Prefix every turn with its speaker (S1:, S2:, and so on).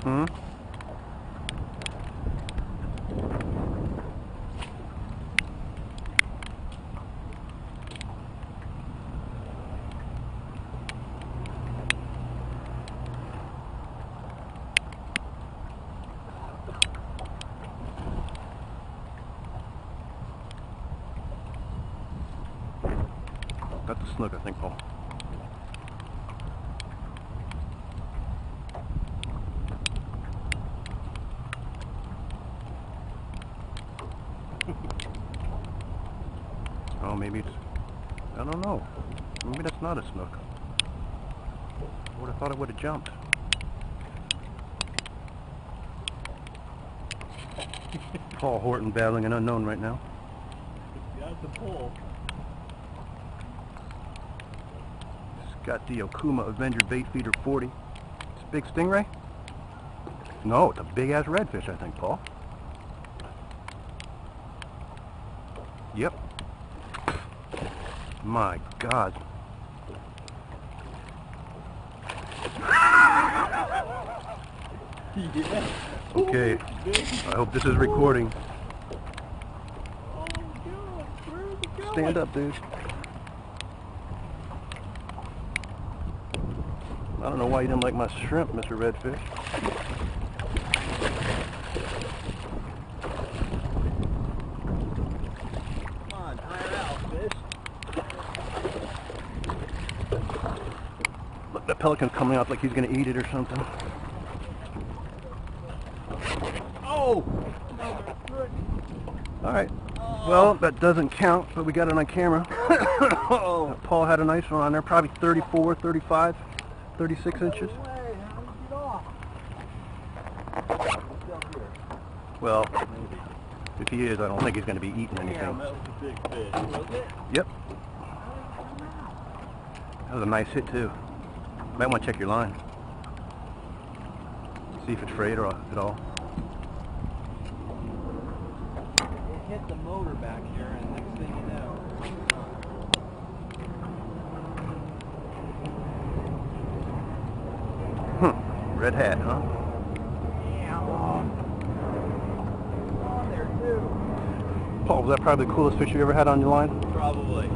S1: Hmm? That's a snook, I think, Paul. Oh, maybe it's... I don't know. Maybe that's not a snook. I would have thought it would have jumped. Paul Horton battling an unknown right now.
S2: Got the pull.
S1: It's got the Okuma Avenger bait feeder 40. It's a big stingray? No, it's a big ass redfish, I think, Paul. Yep. My God.
S2: Yeah.
S1: Okay. I hope this is recording.
S2: Oh God, where is it going?
S1: Stand up, dude. I don't know why you didn't like my shrimp, Mr. Redfish.
S2: Come on, hire out, fish.
S1: Look, the pelican's coming up like he's gonna eat it or something.
S2: Oh!
S1: Alright. Well, that doesn't count, but we got it on camera. Paul had a nice one on there, probably 34, 35, 36 inches. Well, if he is, I don't think he's going to be eating anything.
S2: Damn, that was a big fish, wasn't it?
S1: Yep. That was a nice hit, too. Might want to check your line. See if it's frayed or at all.
S2: It hit the motor back here, and next thing you know...
S1: Red hat, huh?
S2: Yeah. On there, too.
S1: Paul, was that probably the coolest fish you ever had on your line?
S2: Probably.